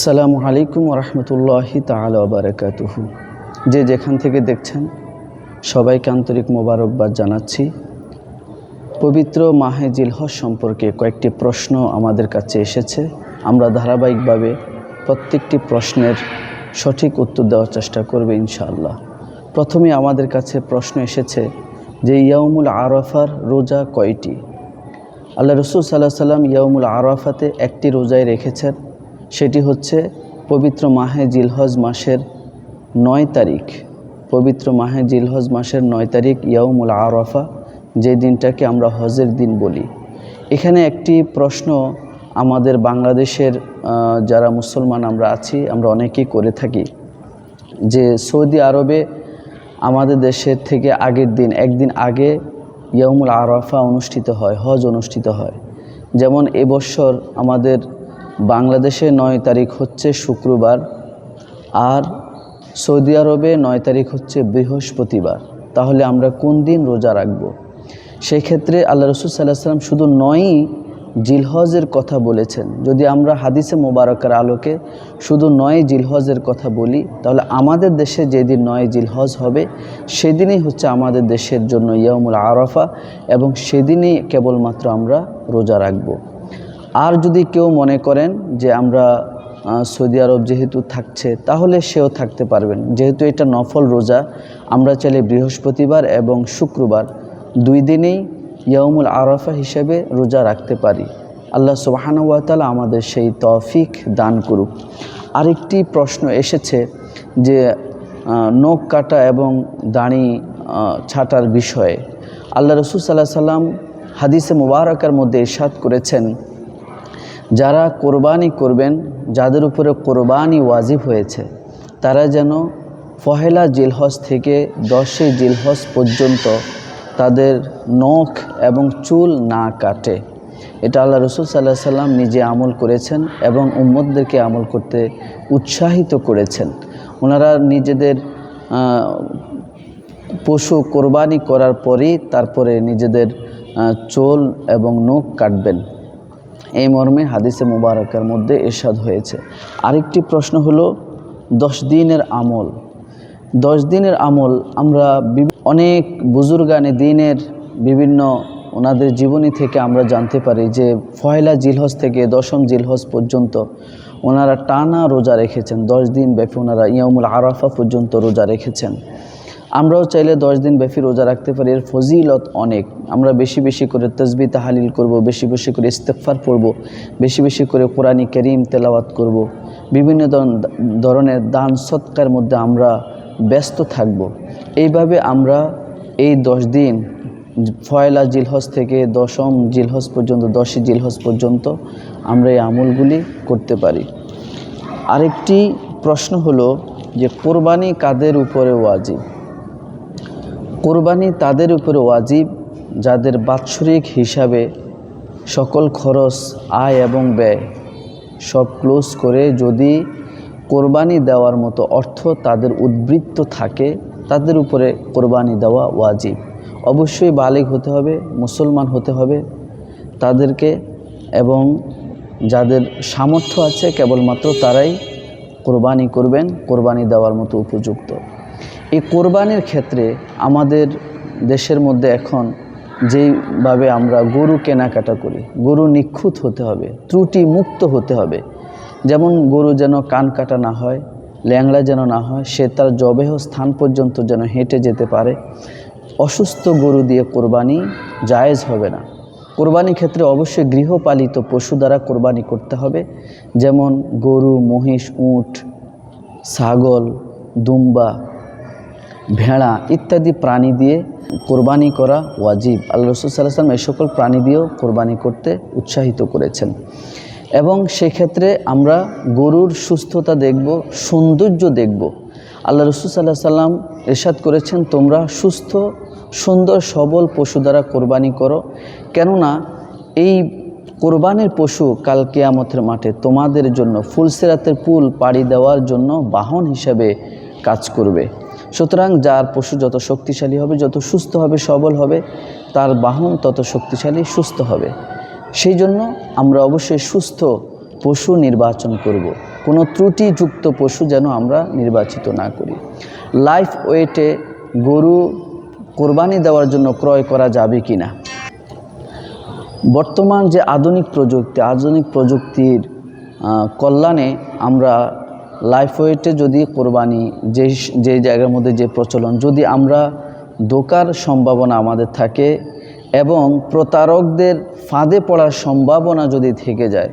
আসসালামু আলাইকুম ওরহমতুল্লাহি তাআলা ওয়া বারাকাতুহু। যে যেখান থেকে দেখছেন সবাইকে আন্তরিক মোবারকবাদ জানাচ্ছি। পবিত্র মাহে জিলহজ সম্পর্কে কয়েকটি প্রশ্ন আমাদের কাছে এসেছে। আমরা ধারাবাহিকভাবে প্রত্যেকটি প্রশ্নের সঠিক উত্তর দেওয়ার চেষ্টা করব ইনশাআল্লাহ। প্রথমে আমাদের কাছে প্রশ্ন এসেছে যে ইয়াউমুল আরাফার রোজা কয়টি? আল্লাহ রাসূল সাল্লাল্লাহু আলাইহি ওয়াসাল্লাম ইয়াউমুল আরাফাতে একটি রোজায় রেখেছেন, সেটি হচ্ছে পবিত্র মাহে জিলহজ মাসের 9 তারিখ। পবিত্র মাহে জিলহজ মাসের 9 তারিখ ইয়াউমুল আরাফা, যে দিনটাকে আমরা হজের দিন বলি। এখানে একটি প্রশ্ন আমাদের বাংলাদেশের যারা মুসলমান আমরা আছি, আমরা অনেকেই করে থাকি যে সৌদি আরবে আমাদের দেশের থেকে আগের দিন, একদিন আগে ইয়াউমুল আরাফা অনুষ্ঠিত হয়, হজ অনুষ্ঠিত হয়। যেমন এবছর আমাদের বাংলাদেশে 9 তারিখ হচ্ছে শুক্রবার, আর সৌদি আরবে 9 তারিখ হচ্ছে বৃহস্পতিবার। তাহলে আমরা কোন দিন রোজা রাখব? সেই ক্ষেত্রে আল্লাহ রাসূল সাল্লাল্লাহু আলাইহি ওয়াসাল্লাম শুধু 9ই জিলহজের কথা বলেছেন। যদি আমরা হাদিসে মোবারকার আলোকে শুধু 9 জিলহজের কথা বলি, তাহলে আমাদের দেশে যেদিন 9 জিলহজ হবে সেদিনই হচ্ছে আমাদের দেশের জন্য ইয়াউমুল আরাফা, এবং সেদিনই কেবলমাত্র আমরা রোজা রাখব। আর যদি কেউ মনে করেন যে আমরা সৌদি আরব যেহেতু থাকছে, তাহলে সেও থাকতে পারবেন। যেহেতু এটা নফল রোজা, আমরা চাইলে বৃহস্পতিবার এবং শুক্রবার 2 দিনেই ইয়াউমুল আরাফা হিসেবে রোজা রাখতে পারি। আল্লাহ সুবহানাহু ওয়া তাআলা আমাদের সেই তৌফিক দান করুক। আরেকটি প্রশ্ন এসেছে যে নখ কাটা এবং দাড়ি ছাঁটার বিষয়ে। আল্লাহ রাসূল সাল্লাল্লাহু আলাইহি ওয়াসাল্লাম হাদিসে মুবারাকার মধ্যে ইরশাদ করেছেন, যারা কোরবানি করবেন, যাদের উপরে কোরবানি ওয়াজিব হয়েছে, তারা যেন পহেলা জিলহজ থেকে 10 জিলহজ পর্যন্ত তাদের নখ এবং চুল না কাটে। এটা আল্লাহ রাসূল সাল্লাল্লাহু আলাইহি ওয়াসাল্লাম নিজে আমল করেছেন এবং উম্মতদেরকে আমল করতে উৎসাহিত করেছেন। ওনারা নিজেদের পশু কোরবানি করার পরেই তারপরে নিজেদের চুল এবং নখ কাটবেন, এই মর্মে হাদিসে মুবারকার মধ্যে ইরশাদ হয়েছে। আরেকটি প্রশ্ন হলো 10 দিনের আমল। 10 দিনের আমল আমরা অনেক বুজুর্গানে দিনের বিভিন্ন ওনাদের জীবনী থেকে আমরা জানতে পারি যে পহেলা জিলহজ থেকে 10ম জিলহজ পর্যন্ত ওনারা টানা রোজা রেখেছেন। 10 দিন ব্যাপী ওনারা ইয়াউমুল আরাফা পর্যন্ত রোজা রেখেছেন। আমরাও চাইলে 10 দিন ব্যাপী রোজা রাখতে পারি। এর ফজিলত অনেক। আমরা বেশি বেশি করে তাসবিহ তাহলিল করব, বেশি বেশি করে ইস্তিগফার পড়ব, বেশি বেশি করে কোরআন কারীম তেলাওয়াত করব, বিভিন্ন ধরনের দান সদকার মধ্যে আমরা ব্যস্ত থাকব। এইভাবে আমরা এই 10 দিন পয়লা জিলহজ থেকে 10ম জিলহজ পর্যন্ত, 10 জিলহজ পর্যন্ত আমরা এই আমলগুলি করতে পারি। আরেকটি প্রশ্ন হলো যে কোরবানি কাদের উপরে ওয়াজিব? কোরবানি তাদের উপরে ওয়াজিব যাদের বাৎসরিক হিসাবে সকল খরচ, আয় এবং ব্যয় সব ক্লোজ করে যদি কোরবানি দেওয়ার মতো অর্থ তাদের উদ্বৃত্ত থাকে, তাদের উপরে কোরবানি দেওয়া ওয়াজিব। অবশ্যই বালিগ হতে হবে, মুসলমান হতে হবে তাদেরকে, এবং যাদের সামর্থ্য আছে কেবলমাত্র তারাই কোরবানি করবেন, কোরবানি দেওয়ার মতো উপযুক্ত। এই কোরবানির ক্ষেত্রে আমাদের দেশের মধ্যে এখন যেইভাবে আমরা গরু কেনাকাটা করি, গরু নিখুঁত হতে হবে, ত্রুটি মুক্ত হতে হবে। যেমন গরু যেন কান কাটা না হয়, ল্যাংড়া যেন না হয়, সে তার জবেহ স্থান পর্যন্ত যেন হেঁটে যেতে পারে। অসুস্থ গরু দিয়ে কোরবানি জায়েজ হবে না। কোরবানির ক্ষেত্রে অবশ্যই গৃহপালিত পশু দ্বারা কোরবানি করতে হবে। যেমন গরু, মহিষ, উট, ছাগল, দুম্বা, ভেড়া ইত্যাদি প্রাণী দিয়ে কোরবানি করা ওয়াজিব। আল্লাহ রাসূল সাল্লাল্লাহু আলাইহি ওয়াসাল্লাম এই সকল প্রাণী দিয়েও কোরবানি করতে উৎসাহিত করেছেন। এবং সেক্ষেত্রে আমরা গরুর সুস্থতা দেখব, সৌন্দর্য দেখব। আল্লাহ রাসূল সাল্লাল্লাহু আলাইহি ওয়াসাল্লাম ইরশাদ করেছেন, তোমরা সুস্থ, সুন্দর, সবল পশু দ্বারা কোরবানি করো, কেননা এই কোরবানির পশু কাল কিয়ামতের মাঠে তোমাদের জন্য ফুলসিরাতের পুল পাড়ি দেওয়ার জন্য বাহন হিসাবে কাজ করবে। সুতরাং যার পশু যত শক্তিশালী হবে, যত সুস্থ হবে, সবল হবে, তার বাহন তত শক্তিশালী, সুস্থ হবে। সেই জন্য আমরা অবশ্যই সুস্থ পশু নির্বাচন করব। কোনো ত্রুটিযুক্ত পশু যেন আমরা নির্বাচিত না করি। লাইফ ওয়েটে গরু কোরবানি দেওয়ার জন্য ক্রয় করা যাবে কি না? বর্তমান যে আধুনিক প্রযুক্তির কল্যাণে আমরা লাইফ ওয়েটে যদি কোরবানি যে জায়গার মধ্যে যে প্রচলন, যদি আমরা ধোঁকার সম্ভাবনা আমাদের থাকে এবং প্রতারকদের ফাঁদে পড়ার সম্ভাবনা যদি থেকে যায়,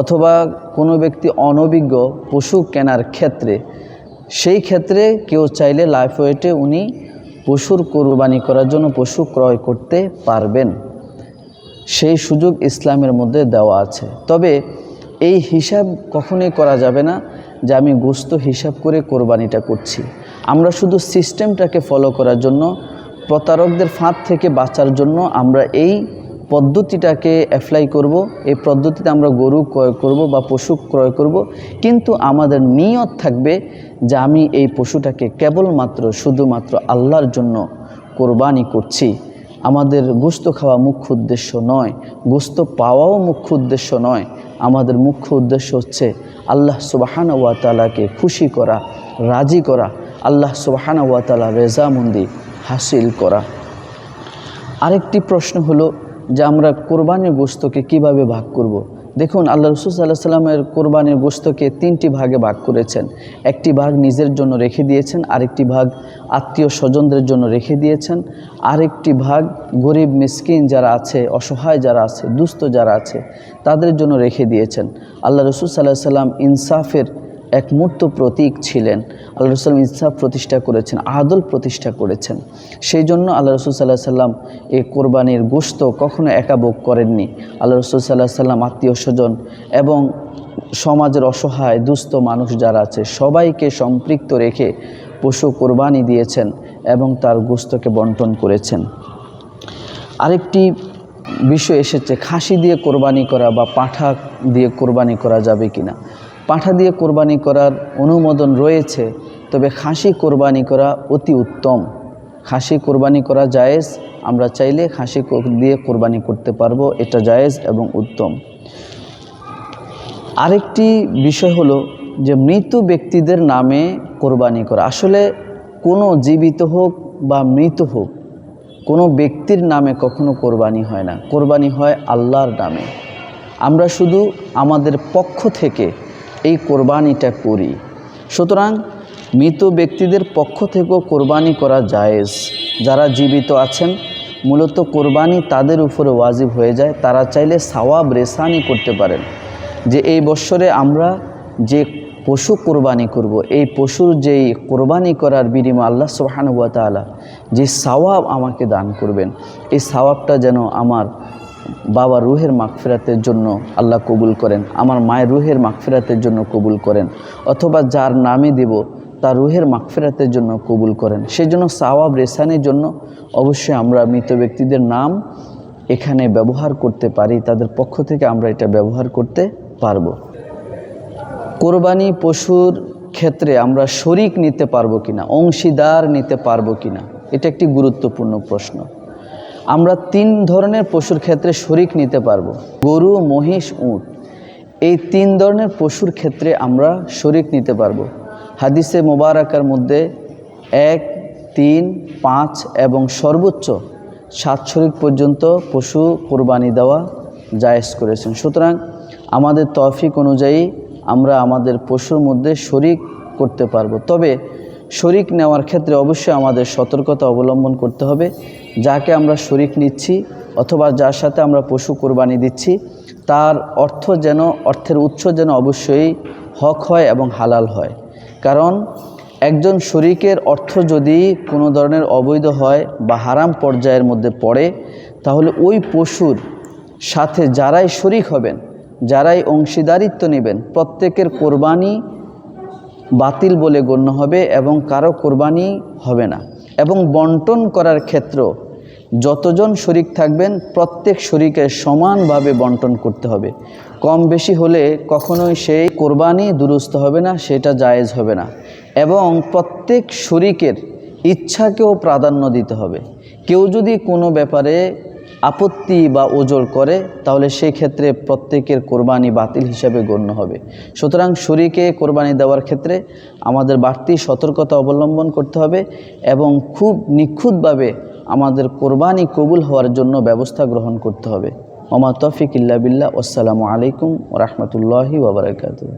অথবা কোনো ব্যক্তি অনভিজ্ঞ পশু কেনার ক্ষেত্রে, সেই ক্ষেত্রে কেউ চাইলে লাইফ ওয়েটে উনি পশুর কোরবানি করার জন্য পশু ক্রয় করতে পারবেন। সেই সুযোগ ইসলামের মধ্যে দেওয়া আছে। তবে এই হিসাব কখনোই করা যাবে না যে আমি গোশত হিসাব করে কোরবানিটা করছি। আমরা শুধু সিস্টেমটাকে ফলো করার জন্য, প্রতারকদের ফাঁদ থেকে বাঁচার জন্য আমরা এই পদ্ধতিটাকে অ্যাপ্লাই করব। এই পদ্ধতিতে আমরা গরু ক্রয় করব বা পশু ক্রয় করব, কিন্তু আমাদের নিয়ত থাকবে যে আমি এই পশুটাকে কেবলমাত্র শুধুমাত্র আল্লাহর জন্য কোরবানি করছি। আমাদের গোশত খাওয়া মুখ্য উদ্দেশ্য নয়, গোশত পাওয়াও মুখ্য উদ্দেশ্য নয়। আমাদের মুখ্য উদ্দেশ্য হচ্ছে আল্লাহ সুবহানাহু ওয়া তাআলাকে খুশি করা, রাজি করা, আল্লাহ সুবহানাহু ওয়া তাআলার রেজামন্দি হাসিল করা। আরেকটি প্রশ্ন হলো যে আমরা কোরবানির গোশতকে কিভাবে ভাগ করব। দেখুন, আল্লাহ রাসূল সাল্লাল্লাহু আলাইহি ওয়াসাল্লামের কোরবানির গোশতকে 3টি ভাগে ভাগ করেছেন। একটি ভাগ নিজের জন্য রেখে দিয়েছেন, আরেকটি ভাগ আত্মীয় স্বজনদের জন্য রেখে দিয়েছেন, আরেকটি ভাগ গরিব মিসকিন যারা আছে, অসহায় যারা আছে, দুস্থ যারা আছে তাদের জন্য রেখে দিয়েছেন। আল্লাহ রাসূল সাল্লাল্লাহু আলাইহি ওয়াসাল্লাম ইনসাফের এক মূর্ত প্রতীক ছিলেন। আল্লাহ রাসূল ইনসাফ প্রতিষ্ঠা করেছেন, আদল প্রতিষ্ঠা করেছেন। সেই জন্য আল্লাহ রাসূল সাল্লাল্লাহু আলাইহি ওয়াসাল্লাম এই কোরবানির গোশত কখনো একা ভোগ করেননি। আল্লাহ রাসূল সাল্লাল্লাহু আলাইহি ওয়াসাল্লাম আত্মীয় স্বজন এবং সমাজের অসহায় দুস্থ মানুষ যারা আছে সবাইকে সম্পৃক্ত রেখে পশু কোরবানি দিয়েছেন এবং তার গোশতকে বন্টন করেছেন। আরেকটি বিষয় এসেছে, খাসি দিয়ে কোরবানি করা বা পাঁঠা দিয়ে কোরবানি করা যাবে কিনা। পাঁঠা দিয়ে কোরবানি করার অনুমোদন রয়েছে, তবে খাসি কোরবানি করা অতি উত্তম। খাসি কোরবানি করা জায়েজ, আমরা চাইলে খাসি দিয়ে কোরবানি করতে পারবো, এটা জায়েজ এবং উত্তম। আরেকটি বিষয় হলো যে মৃত ব্যক্তিদের নামে কোরবানি করা। আসলে কোনো জীবিত হোক বা মৃত হোক, কোনো ব্যক্তির নামে কখনো কোরবানি হয় না, কোরবানি হয় আল্লাহর নামে। আমরা শুধু আমাদের পক্ষ থেকে এই কোরবানিটা করি। সুতরাং মৃত ব্যক্তিদের পক্ষ থেকেও কোরবানি করা জায়েজ। যারা জীবিত আছেন মূলত কোরবানি তাদের উপরে ওয়াজিব হয়ে যায়। তারা চাইলে সওয়াব রেসানি করতে পারেন যে এই বছরে আমরা যে পশু কোরবানি করব, এই পশুর যেই কোরবানি করার বিনিময়ে আল্লাহ সুবহানাহু ওয়া তাআলা যে সওয়াব আমাকে দান করবেন, এই সওয়াবটা যেন আমার বাবার রুহের মাগফিরাতের জন্য আল্লাহ কবুল করেন, আমার মায়ের রুহের মাগফিরাতের জন্য কবুল করেন, অথবা যার নামে দেব তার রুহের মাগফিরাতের জন্য কবুল করেন। সেই জন্য সওয়াব রেসানির জন্য অবশ্যই আমরা মৃত ব্যক্তিদের নাম এখানে ব্যবহার করতে পারি, তাদের পক্ষ থেকে আমরা এটা ব্যবহার করতে পারবো। কোরবানি পশুর ক্ষেত্রে আমরা শরিক নিতে পারবো কিনা, অংশীদার নিতে পারবো কিনা, এটা একটি গুরুত্বপূর্ণ প্রশ্ন। আমরা 3 ধরনের পশুর ক্ষেত্রে শরিক নিতে পারবো, গরু, মহিষ, উট। এই 3 ধরনের পশুর ক্ষেত্রে আমরা শরিক নিতে পারবো। হাদিসে মোবারকার মধ্যে 1, 3, 5 এবং সর্বোচ্চ 7 শরিক পর্যন্ত পশু কোরবানি দেওয়া জায়েজ করেছেন। সুতরাং আমাদের তৌফিক অনুযায়ী আমরা আমাদের পশুর মধ্যে শরিক করতে পারবো। তবে শরিক নেওয়ার ক্ষেত্রে অবশ্যই আমাদের সতর্কতা অবলম্বন করতে হবে। যাকে আমরা শরিক নিচ্ছি অথবা যার সাথে আমরা পশু কোরবানি দিচ্ছি তার অর্থের উৎস যেন অবশ্যই হক হয় এবং হালাল হয়। কারণ একজন শরিকের অর্থ যদি কোনো ধরনের অবৈধ হয় বা হারাম পর্যায়ের মধ্যে পড়ে, তাহলে ওই পশুর সাথে যারাই শরিক হবেন, যারাই অংশীদারিত্ব নেবেন, প্রত্যেকের কোরবানি বাতিল বলে গণ্য হবে এবং কারো কোরবানি হবে না। এবং বন্টন করার ক্ষেত্র যতজন শরিক থাকবেন প্রত্যেক শরিকের সমানভাবে বন্টন করতে হবে। কম বেশি হলে কখনোই সেই কোরবানি দুরুস্ত হবে না, সেটা জায়েজ হবে না। এবং প্রত্যেক শরিকের ইচ্ছাকেও প্রাধান্য দিতে হবে। কেউ যদি কোনো ব্যাপারে আপত্তি বা ওজর করে, তাহলে সেই ক্ষেত্রে প্রত্যেকের কোরবানি বাতিল হিসাবে গণ্য হবে। সুতরাং শরীকে কোরবানি দেওয়ার ক্ষেত্রে আমাদের বাড়তি সতর্কতা অবলম্বন করতে হবে এবং খুব নিখুঁতভাবে আমাদের কোরবানি কবুল হওয়ার জন্য ব্যবস্থা গ্রহণ করতে হবে। ওমা তৌফিক ইল্লা বিল্লাহ। আসসালামু আলাইকুম ওয়া রাহমাতুল্লাহি ওয়া বারাকাতুহু।